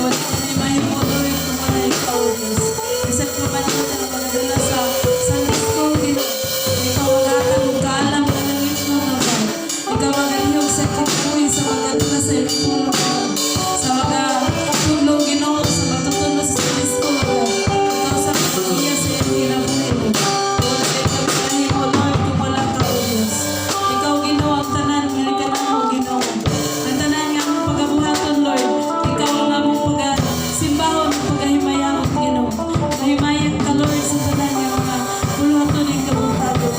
Lord. Inimahin mo, Lord, kung wala ikaw, Diyos. Bisan ko ba naman ang magdala sa Sunday School, Ginoo. Ikaw maghatag og kaalam ka ng ito, Lord. Ikaw maghihog sa kapoy sa magdala sa iyong tulong, Lord. Sa mga tulong, Ginoo, sa matutunan sa Sunday School, Lord. Ikaw sa pagkiya sa iyong kinabuhi, Lord. Lord, ikaw inimahin mo, Lord, kung wala ka, O Diyos. Ikaw, Ginoo, ang tanan, nilikanan mo, Ginoo. Ang tanan nga mong pagabuhaton, Lord. Ikaw nga mong pagasimbahon, pagahimayahon, Ginoo. Mahimayan ka, Lord, sa tanan nga mga buluhaton ng kabuhaton.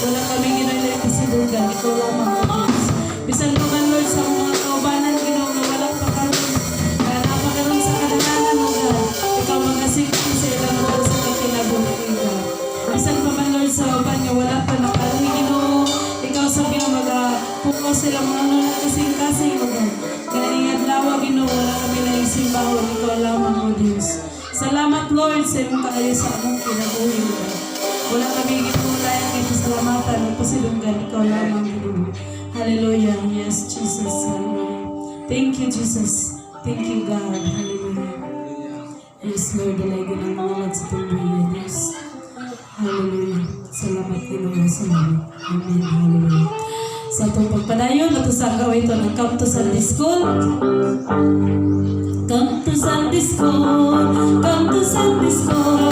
Wala kami ginagay kasi dugan, ikaw lamang, O Diyos. Bisan mo man, Lord, sa mga kaubanan, Ginoo, na walang pagkaroon. Kaya napagkaroon sa kadalanan mo, God. Ikaw magasingkin sa ilang Lord sa kakinabuhi, God. Bisan pa man, Lord, sa uban nga wala pa nakaroon, Ginoo. Ikaw sabi nga mag-focus sila mga ano na kasing-kasing, O God. Kaya ingadlawa, Ginoo, wala kami na isimbahon, ikaw lamang, O Diyos. Salamat, Lord, sa iyong kaayo sa among kinabuhi, God. Wala kami ginulayan kay pasalamatan o pasilunggan, ikaw lamang, Ginoo. Hallelujah. Yes, Jesus. Hallelujah. Thank you, Jesus. Thank you, God. Hallelujah. Yes, Lord, dalay ko ng mga lag sa pagbuhay, Diyos. Hallelujah. Salamat, Ginoo. Salamat. Amen. Hallelujah. Sa itong pagpadayon, matusang gawin ito ng Come to Sunday School. Come to Sunday School. Come to Sunday School.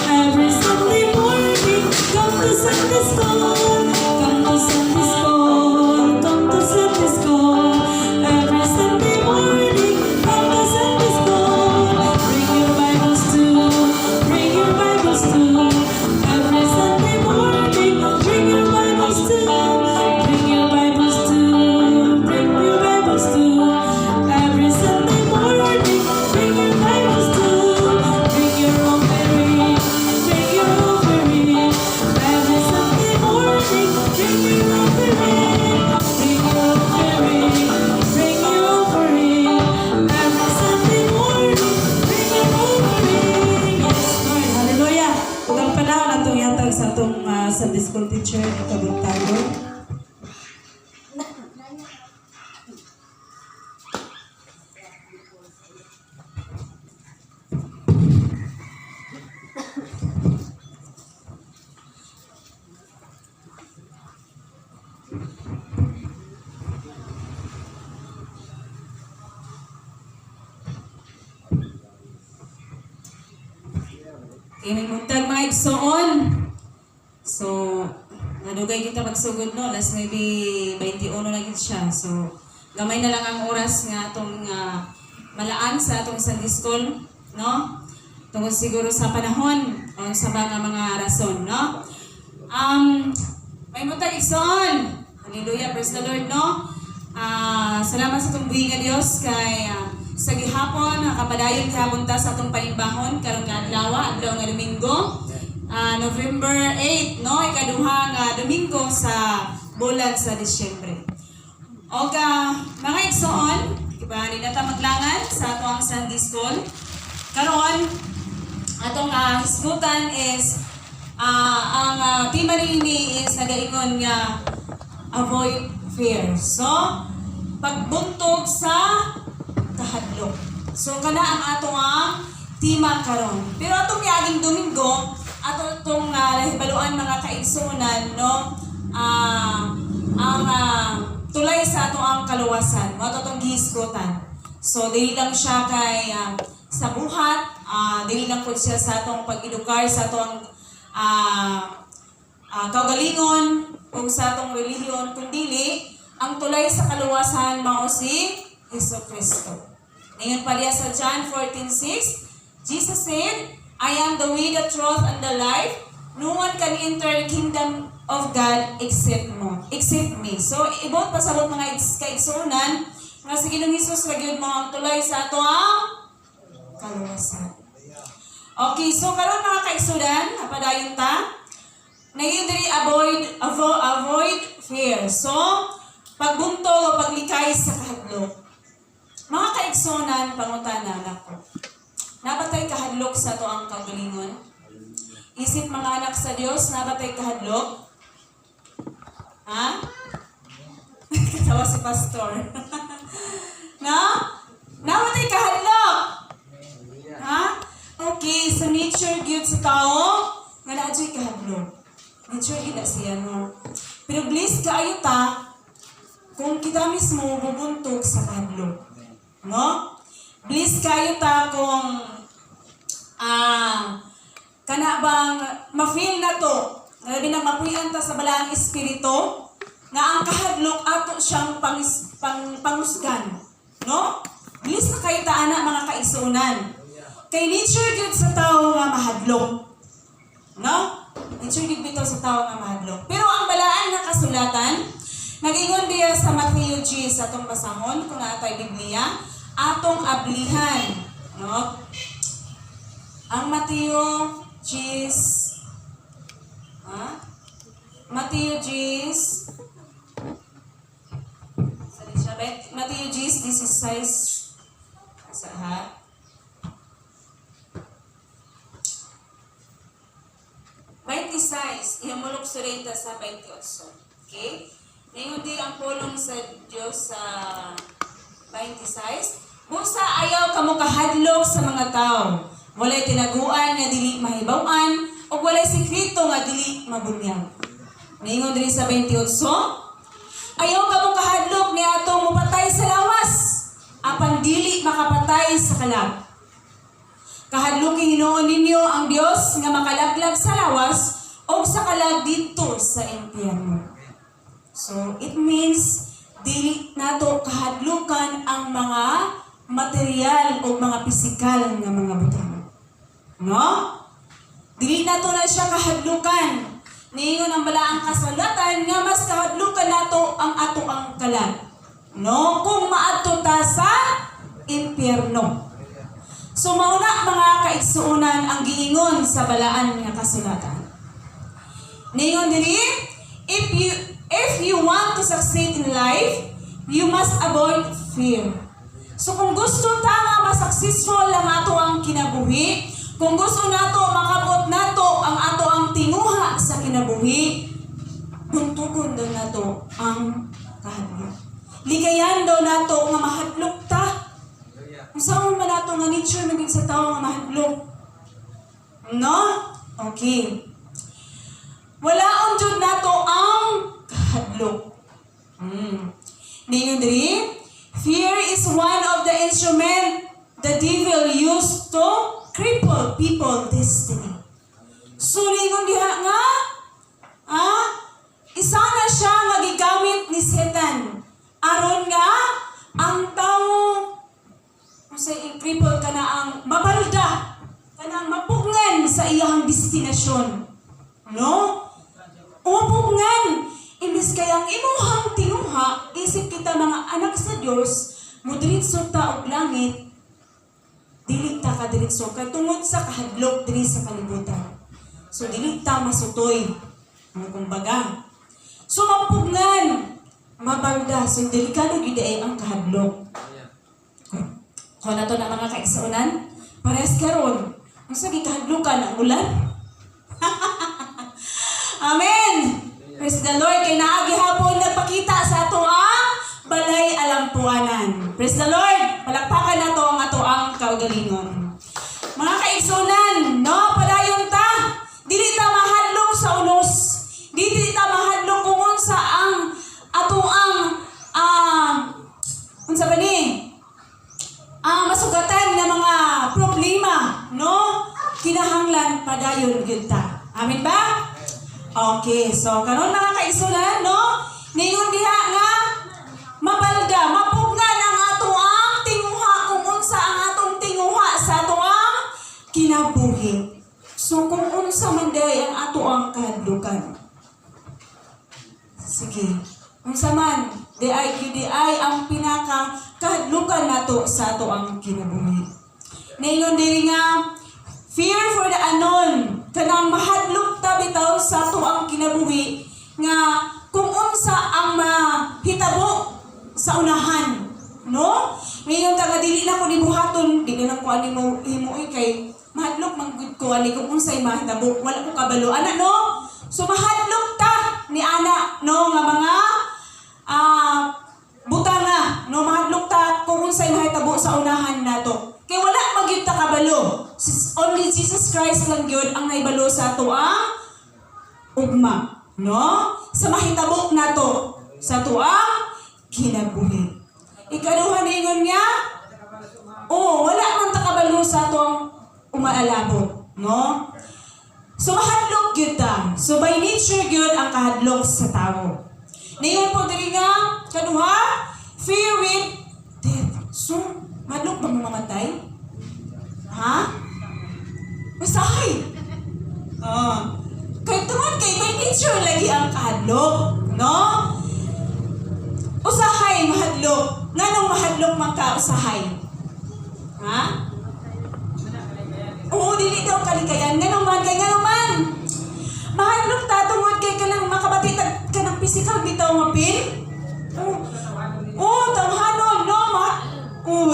Every Sunday morning, come to Sunday School. Come to Sunday School. Come to Sunday School. Every Sunday morning, come to Sunday School. Bring your Bibles too. Bring your Bibles too. Every Sunday morning, bring your Bibles too. Bring your Bibles too. Bring your Bibles too. Every Sunday morning, bring your Bibles too. Bring your offering. Bring your offering. Every Sunday morning, bring your offering. Bring your offering. Bring your offering. Every Sunday morning, bring your offering. Yes, Lord. Hallelujah. Kung ang panahon na itong yatag sa itong Sunday School teacher, ikabang tayo. Kaya magtag mga igsoon. So, nadugay kita magsugod no. Last maybe 21 na gid siya. So, gamay na lang ang oras nga atong malaan sa atong Sunday School, no? Tungod siguro sa panahon o sa mga rason, no? May magtag igsoon. Hallelujah, praise the Lord, no? Salamat sa itong buhi nga Diyos kay sa gihapon, nakapadayon gihapon ta sa atong panimbahon karong adlaw nga Domingo, November 8, no? Ikaduha nga Domingo sa bulan sa Disyembre. O mga igsoon, ibani na ta maglangan sa atong Sunday School. Karon atong hisgutan is ang tema niini is nagaingon nga avoid fear. So, pagbuntog sa kahadlok. So, kana ang atong tema karon. Pero atong miaging Domingo, atong nahibaluan mga kaigsunan, no? Ang tulay sa atong kaluwasan, mo atong gihisgutan. So, dili lang siya kay sa buhat, dili lang po siya sa atong pag-edukar, sa atong kaugalingon, kung sa atong relihiyon, kundi ang tulay sa kaluwasan mao si Jesucristo. Ngayon pa diya sa John 14:6, Jesus said, I am the way, the truth, and the life. No one can enter the kingdom of God except me. So, ibot pasabot mga kaigsunan, nga sa Ginoong Hesus magyud mo ang tulay sa ato ang kaluwasan. Okay, so karon mga kaigsunan, napadayon ta. Ngayon diri avoid fear. So, pagbuntog o paglikay sa kahadlok. Mga kaigsunan, pangutana nako. Nabatay kahadlok sa to ang kaugalingon? Isip mga anak sa Dios, nabatay kahadlok? Ha? Katawa si pastor. No? Nabatay kahadlok. nature gid na siya no. Pero blessed kaayo ta kung kita mismo bubuntog sa kahadlok. No? Blessed kayo ta kung kana bang ma-feel na to, labi na mapuyan ta sa balaang espiritu, nga ang kahadlok ato siyang pangusgan. No? Bilis na kayo ta, ana, mga kaigsuunan. Kay nature gyud sa tao nga mahadlok. No? Nature gyud bitaw sa tao nga mahadlok. Pero ang balaan nga kasulatan, nag-ingon diya sa Matthew G sa atong basahon, kung natay Biblia, atong ablihan. No? Ang Matthew G's Matthew G's Matthew G's 16 ha? 26 ihumulog sureta sa 28. Okay? Ngayon di ang pulong sa Diyos sa 26. Busa ayaw kamo kahadlok sa mga tao. Walay tinaguan nga dili mahibaw-an o walay sikreto nga dili mabunyag. Ngayon diri sa 28. Ayaw kamo kahadlok ni atong mupatay sa lawas. Apan dili makapatay sa kalag. Kahadloking Hinuon ninyo ang Dios nga makalaglag sa lawas o sa kalag dito sa impyerno. So, it means dili nato kahadlukan ang mga material o mga pisikal nga mga butang. No? Dili nato na siya kahadlukan. Niingon ang balaang kasulatan nga mas kahadlukan nato ang ato ang kalag. No? Kung maadto ta sa impyerno. So mauna mga kaigsuunan ang giingon sa balaan nga kasulatan. Niingon diri, if you want to succeed in life, you must avoid fear. So kung gusto ta nga ma-successful ang ato ang kinabuhi, kung gusto nato makabot nato ang ato ang tinguha sa kinabuhi, buntugon daw nato ang kahadlok. Ligayan daw nato nga mahadlok ta. Kung saan man nato nga nature maging sa tao nga mahadlok. No? Okay. Wala unjud nato ang kahadlok. Ningon diri, fear is one of the instrument the devil used to cripple people destiny. So ningon diha nga, isa na siya nga gigamit ni Satan. Aron nga ang tao sa cripple ka na ang mabalda, ka na ang mapugngan sa iyang destinasyon. No? Umapugngan. Imbis kayang imuhang tinuha, isip kita mga anak sa Diyos, mudiritso ta og langit, dili ta ka diritso kay tungod sa kahadlok diri sa kalibutan. So dili ta masutoy. Kumbaga. So mapugngan, mabalda, so delikado gyud ay ang kahadlok. Kung nato na mga kaigsuunan, parehas karon. Ang sa gikahadlukan ang ulan. Amen! Praise the Lord. Kay naagi hapon nagpakita sa ato ang balay alampuanan. Praise the Lord! Palakpakan na to ang ato ang kaugalingon. Mga kaigsuunan, no? Padayon ta. Dili ta mahadlok sa unos. Dili ta mahadlok kung unsa ang ato ang unsa ba ni? Masugatan na mga problema, no? Kinahanglan padayon gyud ta. Amen ba? Okay, so karon mga kaigsuunan, no? Ningon diha nga mabalda, mapugnan ang ato ang tinguha kung unsa ang atong tinguha sa ato ang kinabuhi. So kung unsa man day ang ato ang kahadlukan. Sige. Unsa man di ay ang pinaka kahadlukan nato sa ato ang kinabuhi. Ningon diri nga fear for the unknown, kanang mahadlok ta bitaw sa ato ang kinabuhi nga kung unsa ang mahitabo sa unahan, no? Ngayon taga dili na ko nibuhaton, dili na ko ani mo himuoy kay mahadlok man gud ko ani kung unsay mahitabo, wala ko kabalo ana, no? So mahadlok ta ni ana, no, nga mga butanga, no, mahadlok ta kung unsay mahitabo sa unahan nato. Kay wala magyud ta kabalo. Only Jesus Christ lang gyud ang naibalo sa ato ang ugma, no? Sa mahitabo nato sa tuang kinabuhi. Ikaduha ningon niya, wala man takabalo sa tuang umaalabot, no? So mahadlok gyud ta. So by nature gyud ang kahadlok sa tawo. Ningon po diri nga kaduha, fear with death. So mahadlok ba mo mamatay? Ha? Masahay. Kay tungod kay by nature lagi ang kahadlok, no? Usahay mahadlok. Nganong mahadlok man ka usahay? Ha? Oo, dili daw kalikayan. Ganun man. Mahadlok ta tungod kay kanang makabatitag ka ng physical bitaw nga pin. Tanghanon, no?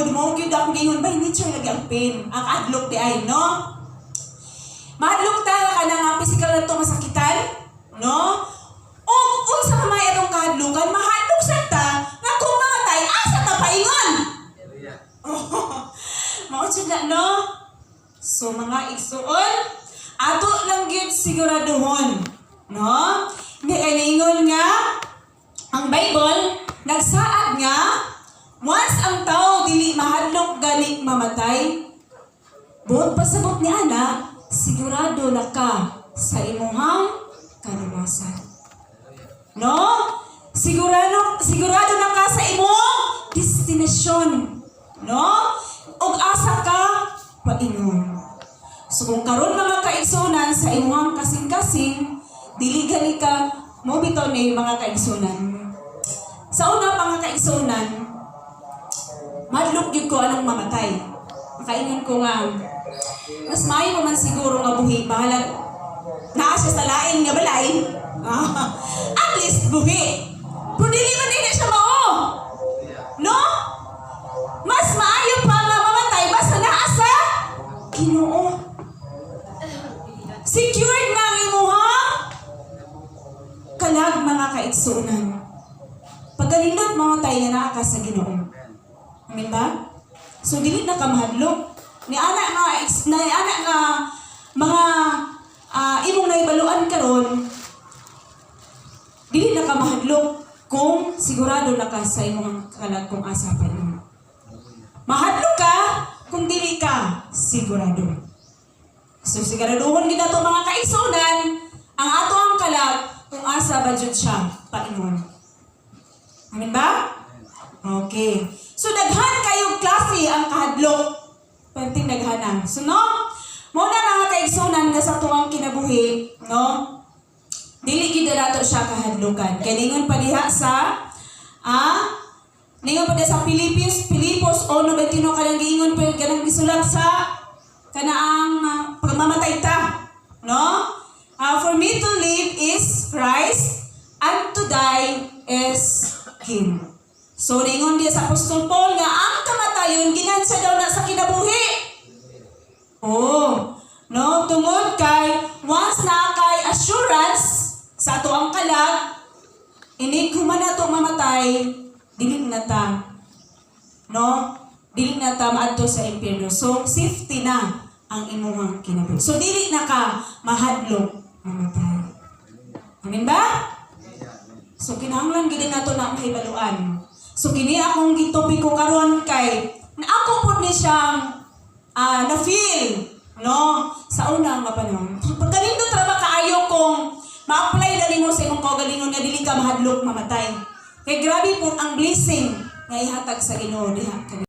Di mo gyud akong gingon by nature lagi ang pin. Ang adlok di ay, no? Mahadlok ta ka nga physical na to masakitan, no? O unsa pa may atong kahadlukan, mahadlok sa ta nga kung mamatay asa ta paingon. Mao jud na, no? So mga igsuon, ato lang gyud siguraduhon, no? Nga kaningon nga ang Bible nagsaad nga once ang tao dili mahadlok gani mamatay, buot pasabot ni ana, sigurado na ka sa imuhang kaluwasan. No? Sigurado na ka sa imong destinasyon. No? Og asa ka paingon. So kung karon mga kaigsunan sa imuhang kasing-kasing, dili gani ka mo bitaw ni mga kaigsunan. Sa una mga kaigsunan, madlok gyud ko anong mamatay. Makaingon ko nga mas maayo man siguro nga buhi, bahala naa siya sa lain nga balay. At least buhi. Pero dili man din siya mao. No? Mas maayo pa nga mamatay basta naa sa Ginoo. Secured na ang imuhang kalag mga kaigsunan. Pagkalindot mamatay nga naa ka sa Ginoo. Amen ba? So dili na ka mahadlok. Ni ana nga mga imong naibaluan karon, dili na ka mahadlok kung sigurado na ka sa imong kalag kung asa pa imo. Mahadlok ka kung dili ka sigurado. So siguraduhon gid nato mga kaigsunan ang ato ang kalag kung asa ba jud siya paingon. Amen ba? Okay. So daghan kayong klase ang kahadlok. Perting daghanan. So no, mo na mga kaigsunan nga sa tuwang kinabuhi, no? Dili gid nato siya kahadlokan. Kay ningon pa diha sa Pilipos 1:21 kanang giingon pa kanang gisulat sa kanaang pagmamatay ta, no? For me to live is Christ and to die is Him. So, ningon dia sa Apostol Paul nga ang kamatayon ginansya daw na sa kinabuhi. No? Tungod kay once na kay assurance sa ato ang kalag, inig human na itong mamatay, dili na ta. No? Dili na ta maadto sa impyerno. So, safety na ang imuhang kinabuhi. So, dili na ka mahadlok mamatay. Amen ba? So, kinahanglan gid nato na mahibaluan. So kini akong gitopiko karon kay na ako pud ni siyang na-feel, no, sa una nga panahon. Pagkalindot ra ba kaayo kung ma-apply dali mo sa imong kaugalingon nga dili ka mahadlok mamatay. Kay grabe pud ang blessing nga ihatag sa Ginoo diha.